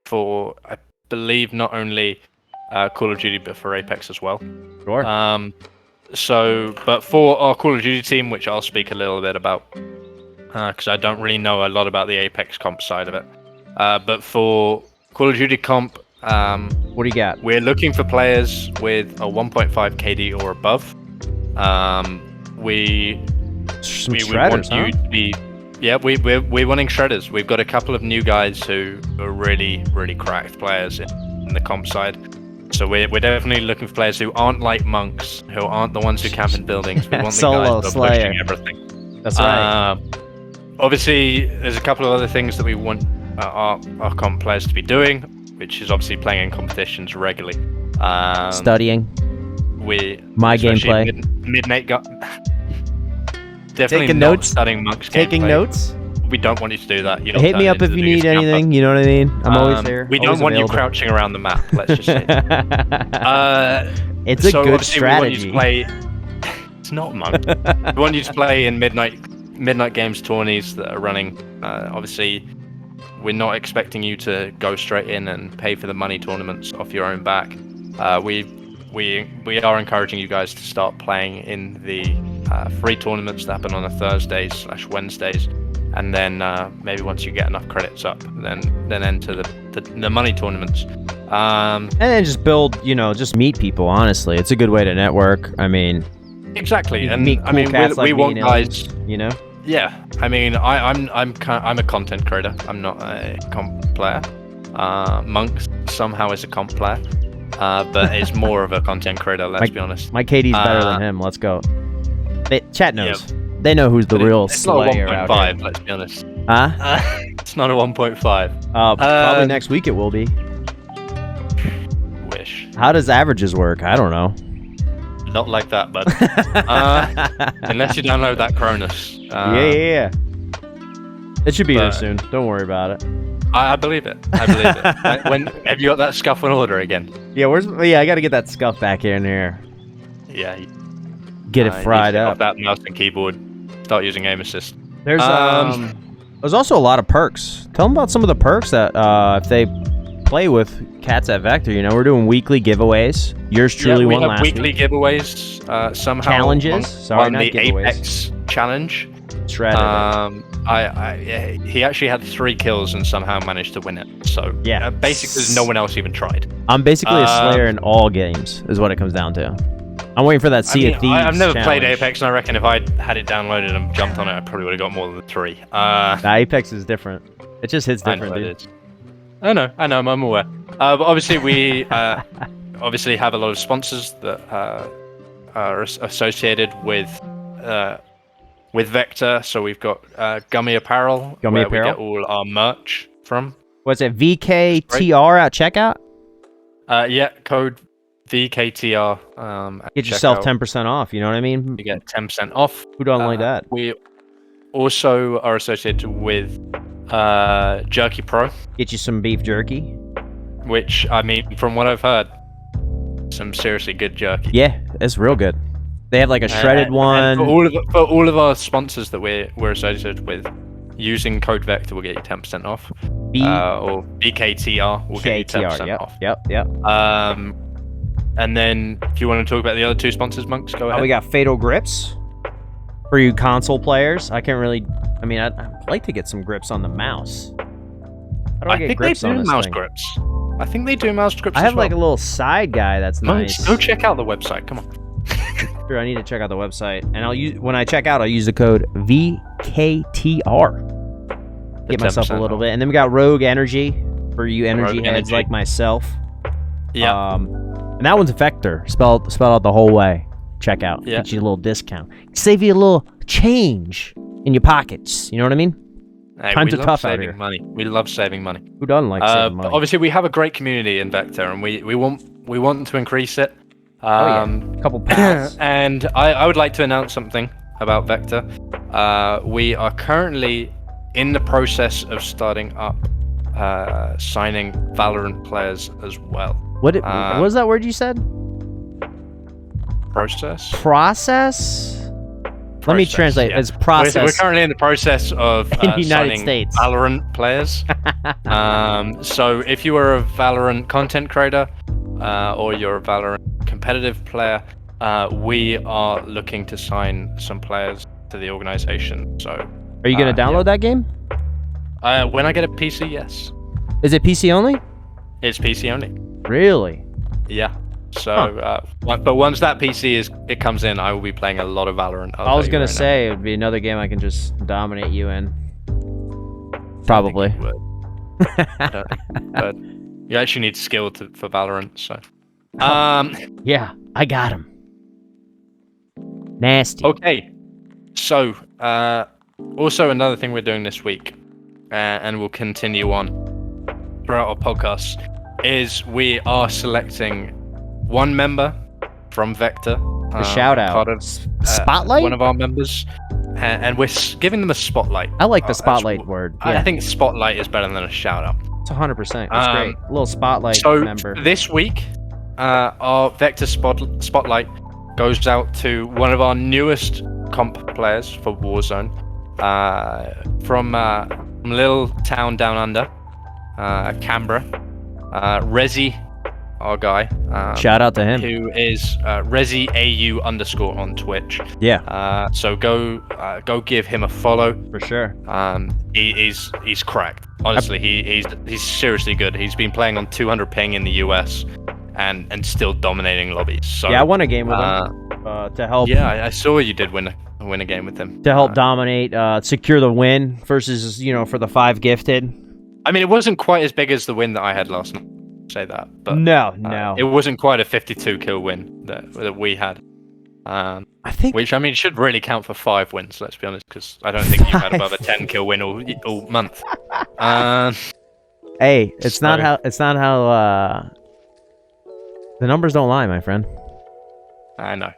for, I believe, not only Call of Duty but for Apex as well. Sure. But for our Call of Duty team, which I'll speak a little bit about, because I don't really know a lot about the Apex comp side of it. But for Call of Duty comp, What do you got? we're looking for players with a 1.5 KD or above. We Some would shredders, want huh? you to be. Yeah, we're wanting shredders. We've got a couple of new guys who are really, really cracked players in the comp side. So we're definitely looking for players who aren't like monks, who aren't the ones who camp in buildings. We want the Solo guys who are Slayer. pushing everything. That's right. Obviously, there's a couple of other things that we want our comp players to be doing, which is obviously playing in competitions regularly. Studying. My especially gameplay. Midnight got definitely Taking not notes? studying monks. Taking gameplay. notes. We don't want you to do that. You don't Hit turn me up into if the you biggest need camper. anything. You know what I mean? I'm always there. We don't always want you available. crouching around the map. Let's just say. It's a So good obviously we want you strategy. to play. It's not, monk. We want you to play in midnight games tourneys that are running. Obviously, we're not expecting you to go straight in and pay for the money tournaments off your own back. We are encouraging you guys to start playing in the free tournaments that happen on a Thursdays/Wednesdays, and then maybe once you get enough credits up, then enter the money tournaments. And then just build, just meet people, honestly. It's a good way to network. I mean, Exactly, and meet I mean cool cats like we me want and guys. aliens, Yeah, I mean I'm a content creator. I'm not a comp player. Monk somehow is a comp player, but is more of a content creator. Let's be honest. My KD's better than him. Let's go. Chat knows. They know who's the real It's not a Slayer out 1.5. here. Let's be honest. Huh? It's not a 1.5. Probably next week it will be. Wish. How does averages work? I don't know. Not like that, bud. Unless you download that Cronus. Yeah. It should be here but- soon. Don't worry about it. I believe it. I believe it. When have you got that scuff on order again? Yeah, I gotta get that scuff back in here. Yeah. Get it you fried take off up. that mouse and keyboard. Start using aim assist. There's also a lot of perks. Tell them about some of the perks that if they play with cats at Vector, we're doing weekly giveaways. Yours truly we won have last weekly week. giveaways. Somehow Challenges? won Sorry, not the giveaways. Apex challenge. Shredded. He actually had 3 kills and somehow managed to win it. So Yeah. basically, no one else even tried. I'm basically a Slayer in all games, is what it comes down to. I'm waiting for that Sea of Thieves I've never played challenge. Apex, and I reckon if I had it downloaded and jumped on it, I probably would have got more than 3. Nah, Apex is different. It just hits different, I know dude. it is. I know, I'm aware. But obviously, we obviously have a lot of sponsors that are associated with Vector. So we've got Gummy Apparel, where we get all our merch from. What's it? VKTR at checkout? Yeah, code VKTR. At Get yourself checkout. 10% off. You know what I mean? You get 10% off. Who don't like that? We also are associated with Jerky Pro, Get you some beef jerky. which, I mean, from what I've heard, some seriously good jerky. Yeah, it's real good. They have like a shredded And one. for all of our sponsors that we're associated with, using code Vector will get you 10% off. Or BKTR will get you 10% off. Yep. And then if you want to talk about the other 2 sponsors, Monks, go ahead. We got Fatal Grips for you console players. I'd like to get some grips on the mouse. How do I get think they grips on do this mouse thing? grips. I think they do mouse grips. I as have well. like a little side guy that's Monks, nice. go check out the website. Come on. Sure, I need to check out the website, and when I check out, I'll use the code VKTR. Get myself a 10% little off. bit, and then we got Rogue Energy for you energy Rogue heads Energy. like myself. Yeah. And that one's Vector, spelled out the whole way. Check out. Yeah. Get you a little discount. Save you a little change in your pockets. You know what I mean? Hey, Times we are love tough out saving here. money. We love saving money. Who doesn't like saving But money? obviously, we have a great community in Vector, and we want to increase it. A couple pals. And I would like to announce something about Vector. We are currently in the process of starting up signing Valorant players as well. What was that word you said? Process? Process? Let me translate. yeah. It's process. We're currently in the process of In the United signing States. Valorant players. So if you are a Valorant content creator or you're a Valorant competitive player, we are looking to sign some players to the organization. So Are you going to download that game? when I get a PC, yes. Is it PC only? It's PC only. Really? Yeah. So, but once that PC comes in, I will be playing a lot of Valorant. I was going to say it would be another game I can just dominate you in. Probably. But you actually need skill for Valorant, so. Yeah, I got him. Nasty. Okay. So, also another thing we're doing this week, and we'll continue on throughout our podcasts, is we are selecting one member from Vector. A shout out. Part of, Spotlight? One of our members. And we're giving them a spotlight. I like the spotlight word. Yeah. I think spotlight is better than a shout out. It's 100%. That's great. A little spotlight member. This week, our Vector spotlight goes out to one of our newest comp players for Warzone, from a little town down under, Canberra. Rezi, our guy. Shout out to him. Who is ReziAU_ on Twitch. Yeah. So go give him a follow. For sure. He's cracked. Honestly, he's seriously good. He's been playing on 200 ping in the US, and still dominating lobbies. So yeah, I won a game with him to help. Yeah, I saw you did win a game with him to help dominate, secure the win versus for the 5 gifted. I mean, it wasn't quite as big as the win that I had last night. Say that, but no, it wasn't quite a 52 kill win that we had. I think, which should really count for 5 wins. Let's be honest, because I don't think you've had above a 10 kill win all month. Hey, it's not how the numbers don't lie, my friend. I know.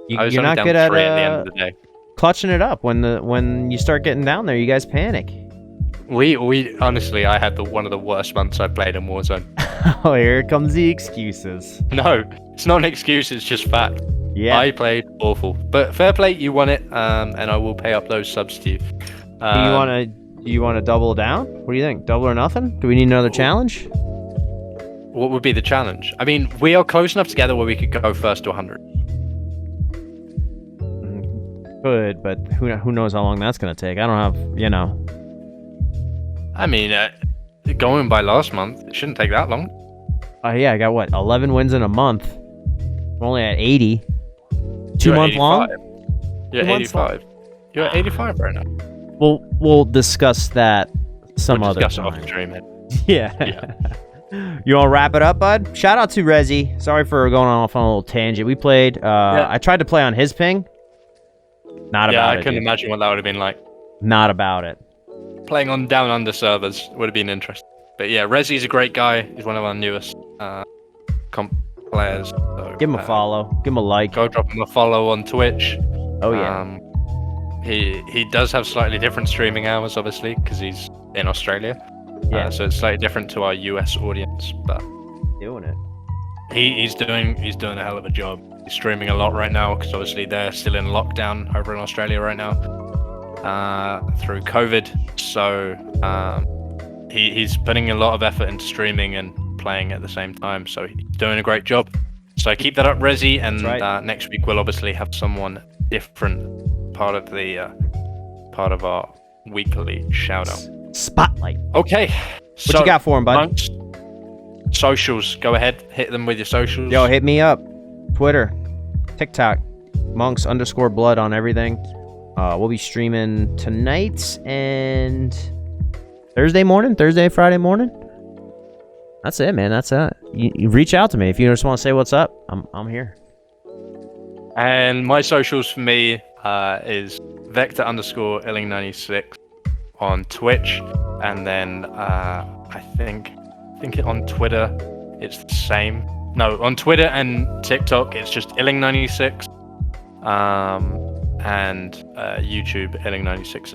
You're not good at at the end of the day. Clutching it up when you start getting down there. You guys panic. We honestly, I had one of the worst months I played in Warzone. Oh, here comes the excuses. No, it's not an excuse. It's just fact. Yeah. I played awful, but fair play. You won it, and I will pay up those subs to you. You want to double down? What do you think? Double or nothing? Do we need another challenge? What would be the challenge? I mean, we are close enough together where we could go first to 100. Good, but who knows how long that's gonna take? I don't have, I mean, going by last month, it shouldn't take that long. Yeah, I got 11 wins in a month. I'm only at 80. 2 month long? You're at 85. You're at 85 right now. We'll discuss that some other discuss time. it off the stream. Yeah. You want to wrap it up, bud? Shout out to Rezi. Sorry for going off on a little tangent. We played. I tried to play on his ping. Not about it. I couldn't imagine what that would have been like. Not about it. Playing on down under servers would have been interesting. But yeah, Rezi's a great guy. He's one of our newest comp players. So, give him a follow. Give him a like. Go drop him a follow on Twitch. Oh yeah. He does have slightly different streaming hours, obviously, because he's in Australia. Yeah. So it's slightly different to our US audience, but doing it. He's doing a hell of a job. He's streaming a lot right now because obviously they're still in lockdown over in Australia right now through COVID. So he's putting a lot of effort into streaming and playing at the same time. So he's doing a great job. So keep that up, Rezi. And next week we'll obviously have someone different part of our weekly shout out. Spotlight. Okay. What you got for him, bud? Monks, socials. Go ahead. Hit them with your socials. Yo, hit me up. Twitter, TikTok, monks_blood on everything. We'll be streaming tonight and Thursday, Friday morning. That's it, man. That's it. you reach out to me if you just want to say what's up. I'm here. And my socials for me is Vector_Illing96 on Twitch, and then I think on Twitter it's the same. No, on Twitter and TikTok it's just Illing96, and YouTube Illing96.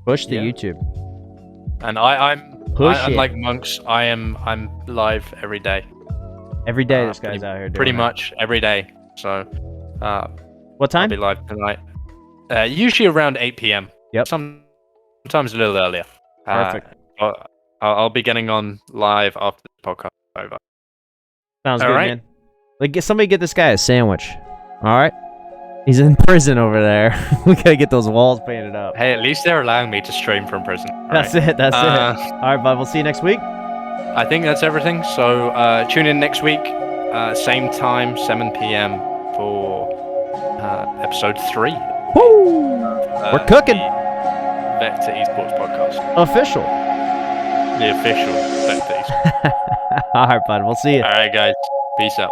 Push the Yeah. YouTube. And I'm Push it. like Monks. I'm live every day. Every day this guy's out here doing Pretty it. much every day. So What I'll time? be live tonight. Usually around 8 p.m. Yep. Sometimes a little earlier. Perfect. I'll be getting on live after the podcast is over. Sounds All good, right. man. Like, somebody get this guy a sandwich. All right. He's in prison over there. We gotta get those walls painted up. Hey, at least they're allowing me to stream from prison. That's it. That's it. All right, bud. We'll see you next week. I think that's everything. So tune in next week, same time, 7 p.m. for episode 3. Woo! We're cooking. The Vector Esports podcast. Official. The official Vector Esports. All right, bud. We'll see you. All right, guys. Peace out.